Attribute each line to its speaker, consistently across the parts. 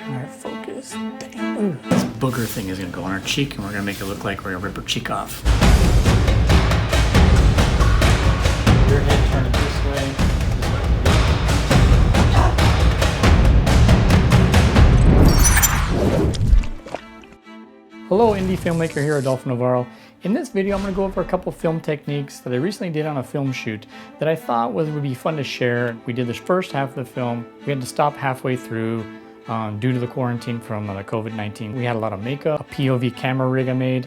Speaker 1: All right, focus. Damn. Ooh. This booger thing is gonna go on her cheek, and we're gonna make it look like we're gonna rip her cheek off. Your head turn it this way. Hello, indie filmmaker here, Adolfo Navarro. In this video, I'm going to go over a couple film techniques that I recently did on a film shoot that I thought would be fun to share. We did the first half of the film. We had to stop halfway through due to the quarantine from the COVID-19. We had a lot of makeup, a POV camera rig I made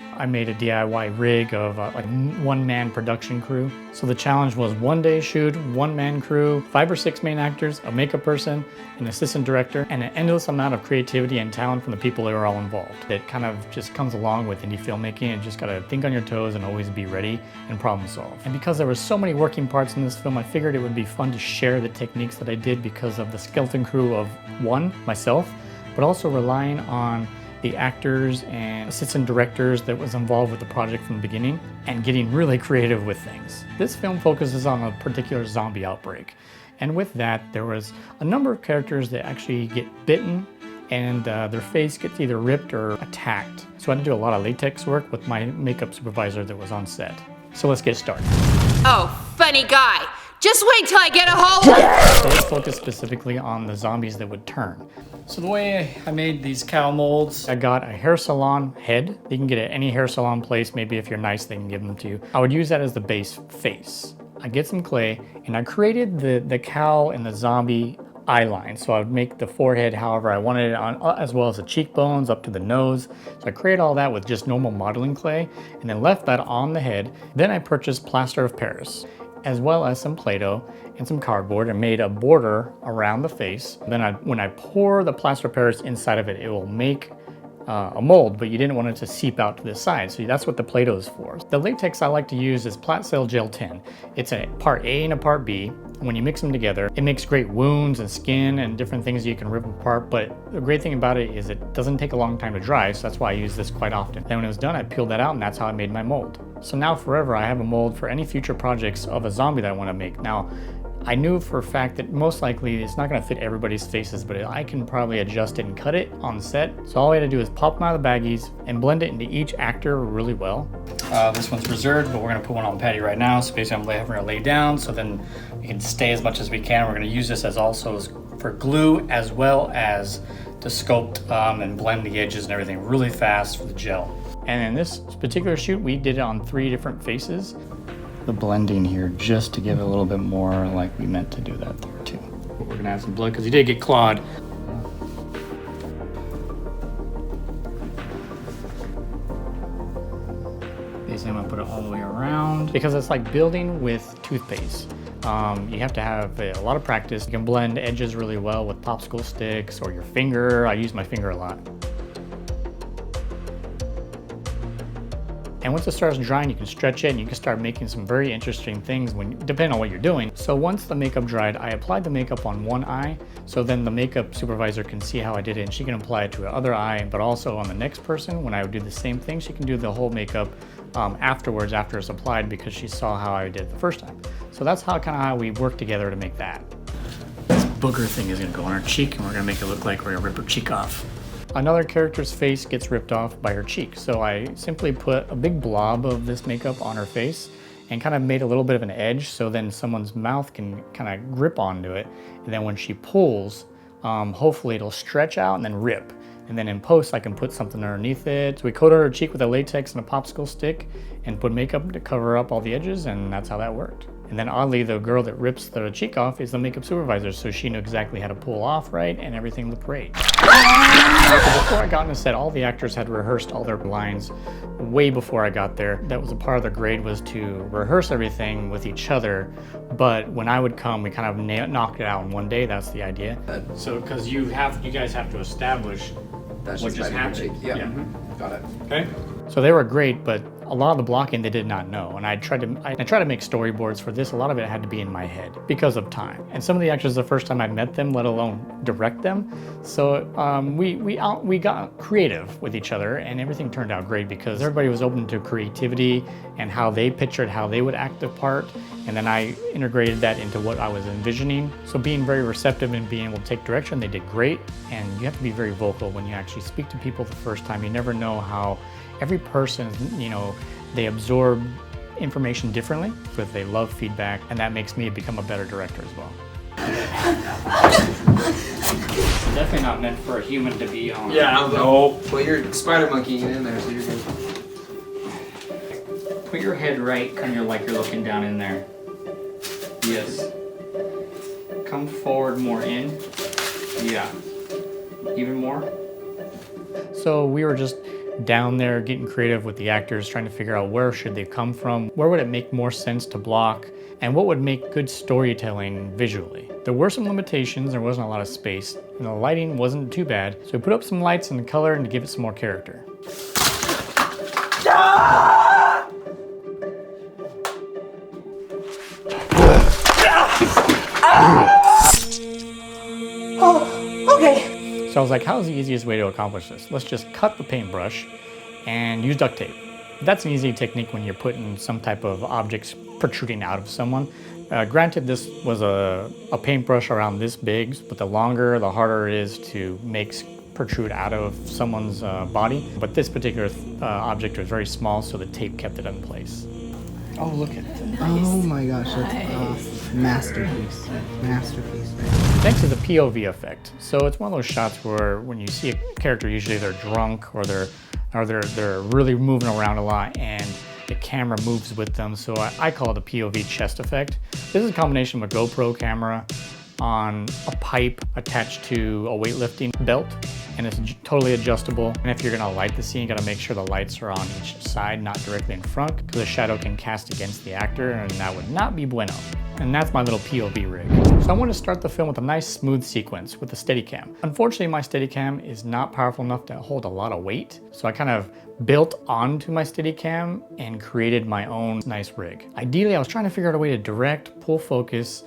Speaker 1: a DIY rig of like one-man production crew. So the challenge was 1 day shoot, one-man crew, 5 or 6 main actors, a makeup person, an assistant director, and an endless amount of creativity and talent from the people that were all involved. It kind of just comes along with indie filmmaking and just gotta think on your toes and always be ready and problem solve. And because there were so many working parts in this film, I figured it would be fun to share the techniques that I did because of the skeleton crew of one, myself, but also relying on the actors and assistant directors that was involved with the project from the beginning and getting really creative with things. This film focuses on a particular zombie outbreak. And with that, there was a number of characters that actually get bitten and their face gets either ripped or attacked. So I had to do a lot of latex work with my makeup supervisor that was on set. So let's get started.
Speaker 2: Oh, funny guy. Just wait till I get a hold of it.
Speaker 1: So let's focus specifically on the zombies that would turn. So the way I made these cow molds, I got a hair salon head. You can get it at any hair salon place. Maybe if you're nice, they can give them to you. I would use that as the base face. I get some clay and I created the cow and the zombie eye line. So I would make the forehead however I wanted it on, as well as the cheekbones up to the nose. So I created all that with just normal modeling clay and then left that on the head. Then I purchased plaster of Paris, as well as some Play-Doh and some cardboard, and made a border around the face. Then when I pour the plaster of Paris inside of it, it will make a mold, but you didn't want it to seep out to the side. So that's what the Play-Doh is for. The latex I like to use is Plat-Cell Gel 10. It's a part A and a part B. When you mix them together, it makes great wounds and skin and different things you can rip apart. But the great thing about it is it doesn't take a long time to dry, so that's why I use this quite often. Then when it was done, I peeled that out, and that's how I made my mold. So now forever, I have a mold for any future projects of a zombie that I want to make. Now, I knew for a fact that most likely it's not going to fit everybody's faces, but I can probably adjust it and cut it on set. So all I had to do is pop them out of the baggies and blend it into each actor really well. This one's reserved, but we're going to put one on Patty right now. So basically I'm going to lay down so then we can stay as much as we can. We're going to use this as also for glue as well as to sculpt and blend the edges and everything really fast for the gel. And in this particular shoot, we did it on 3 different faces. The blending here just to give it a little bit more like we meant to do that there too. We're gonna add some blood because he did get clawed. Basically I'm gonna put it all the way around because it's like building with toothpaste. You have to have a lot of practice. You can blend edges really well with popsicle sticks or your finger. I use my finger a lot. And once it starts drying, you can stretch it and you can start making some very interesting things depending on what you're doing. So once the makeup dried, I applied the makeup on one eye. So then the makeup supervisor can see how I did it and she can apply it to the other eye, but also on the next person, when I would do the same thing, she can do the whole makeup afterwards after it's applied because she saw how I did it the first time. So that's how we work together to make that. This booger thing is gonna go on her cheek and we're gonna make it look like we're gonna rip her cheek off. Another character's face gets ripped off by her cheek. So I simply put a big blob of this makeup on her face and kind of made a little bit of an edge so then someone's mouth can kind of grip onto it. And then when she pulls, hopefully it'll stretch out and then rip. And then in post, I can put something underneath it. So we coated her cheek with a latex and a popsicle stick and put makeup to cover up all the edges, and that's how that worked. And then oddly, the girl that rips the cheek off is the makeup supervisor, so she knew exactly how to pull off right and everything looked great. So before I got on the set, all the actors had rehearsed all their lines way before I got there. That was a part of the grade, was to rehearse everything with each other. But when I would come, we kind of knocked it out in one day. That's the idea. So because you guys have to establish what just happened.
Speaker 3: Yeah. Mm-hmm. Got it.
Speaker 1: Okay. So they were great, but a lot of the blocking they did not know. And I tried to make storyboards for this. A lot of it had to be in my head because of time. And some of the actors, the first time I met them, let alone direct them. So we got creative with each other, and everything turned out great because everybody was open to creativity and how they pictured how they would act a part. And then I integrated that into what I was envisioning. So being very receptive and being able to take direction, they did great. And you have to be very vocal when you actually speak to people the first time. You never know how every person, they absorb information differently, but they love feedback. And that makes me become a better director as well. It's definitely not meant for a human to be on.
Speaker 3: Yeah, no. Well, you're spider monkeying in there, so you're good.
Speaker 1: Put your head right, kind of like you're looking down in there. Yes. Come forward more in. Yeah. Even more. So we were just down there getting creative with the actors, trying to figure out where should they come from, where would it make more sense to block, and what would make good storytelling visually. There were some limitations, there wasn't a lot of space, and the lighting wasn't too bad, so we put up some lights and color and to give it some more character.
Speaker 2: Oh, okay.
Speaker 1: So I was like, how's the easiest way to accomplish this? Let's just cut the paintbrush and use duct tape. That's an easy technique when you're putting some type of objects protruding out of someone. Granted, this was a paintbrush around this big, but the longer, the harder it is to make protrude out of someone's body. But this particular object was very small, so the tape kept it in place. Oh, look at it.
Speaker 4: Nice. Oh my gosh, that's masterpiece. Masterpiece.
Speaker 1: Thanks to the POV effect. So it's one of those shots where when you see a character, usually they're drunk or they're really moving around a lot and the camera moves with them. So I call it the POV chest effect. This is a combination of a GoPro camera on a pipe attached to a weightlifting belt, and it's totally adjustable. And if you're gonna light the scene, you gotta make sure the lights are on each side, not directly in front, because the shadow can cast against the actor, and that would not be bueno. And that's my little POV rig. So I want to start the film with a nice smooth sequence with the Steadicam. Unfortunately, my Steadicam is not powerful enough to hold a lot of weight, so I kind of built onto my Steadicam and created my own nice rig. Ideally, I was trying to figure out a way to direct, pull focus,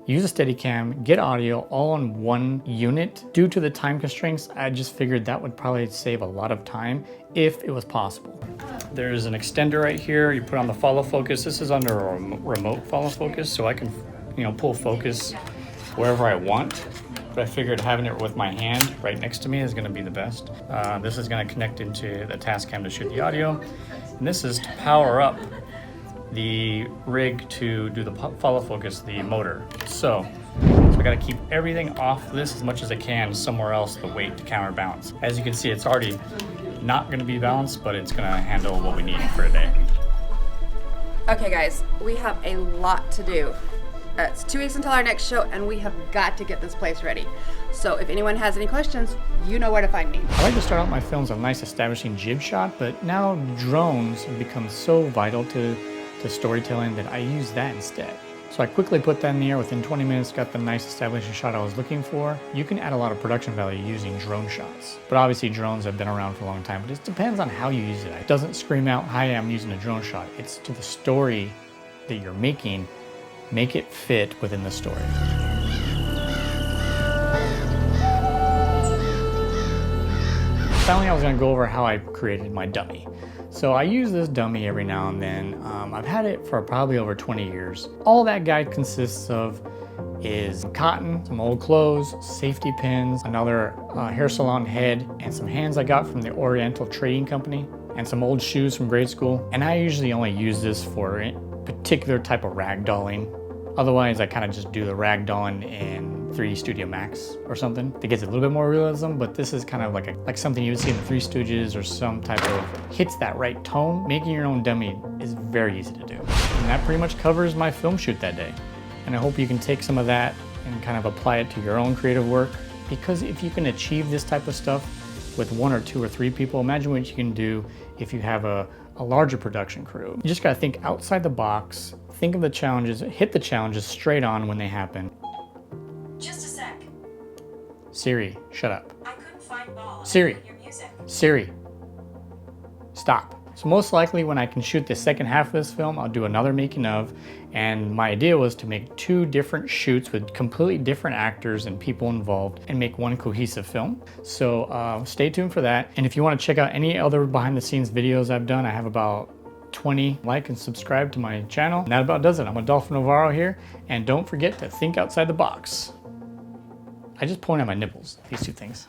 Speaker 1: use a Steadicam, get audio all on one unit. Due to the time constraints, I just figured that would probably save a lot of time if it was possible. There's an extender right here. You put on the follow focus. This is under a remote follow focus, so I can, pull focus wherever I want. But I figured having it with my hand right next to me is going to be the best. This is going to connect into the Tascam to shoot the audio, and this is to power up the rig to do the follow focus, the motor. So I gotta keep everything off this as much as I can somewhere else, the weight to counterbalance. As you can see, it's already not gonna be balanced, but it's gonna handle what we need for today.
Speaker 5: Okay guys, we have a lot to do. It's 2 weeks until our next show, and we have got to get this place ready. So if anyone has any questions, you know where to find me.
Speaker 1: I like to start out my films with a nice establishing jib shot, but now drones have become so vital to storytelling that I use that instead. So I quickly put that in the air. Within 20 minutes, got the nice establishing shot I was looking for. You can add a lot of production value using drone shots. But obviously drones have been around for a long time, but it depends on how you use it. It doesn't scream out, hi, I'm using a drone shot. It's to the story that you're making, make it fit within the story. Finally, I was gonna go over how I created my dummy. So I use this dummy every now and then. I've had it for probably over 20 years. All that guy consists of is cotton, some old clothes, safety pins, another hair salon head, and some hands I got from the Oriental Trading Company, and some old shoes from grade school. And I usually only use this for a particular type of ragdolling. Otherwise, I kind of just do the ragdolling in 3D Studio Max or something. That gets a little bit more realism, but this is kind of like something you would see in the Three Stooges or some type of hits that right tone. Making your own dummy is very easy to do. And that pretty much covers my film shoot that day. And I hope you can take some of that and kind of apply it to your own creative work, because if you can achieve this type of stuff with 1 or 2 or 3 people, imagine what you can do if you have a larger production crew. You just gotta think outside the box, think of the challenges, hit the challenges straight on when they happen.
Speaker 6: Just a sec.
Speaker 1: Siri, shut up.
Speaker 6: I couldn't find balls.
Speaker 1: Siri.
Speaker 6: Your music.
Speaker 1: Siri, stop. So most likely when I can shoot the second half of this film, I'll do another making of, and my idea was to make 2 different shoots with completely different actors and people involved and make one cohesive film. So stay tuned for that. And if you want to check out any other behind the scenes videos I've done, I have about 20. Like and subscribe to my channel. And that about does it. I'm Adolfo Navarro here, and don't forget to think outside the box. I just point at my nipples, these 2 things.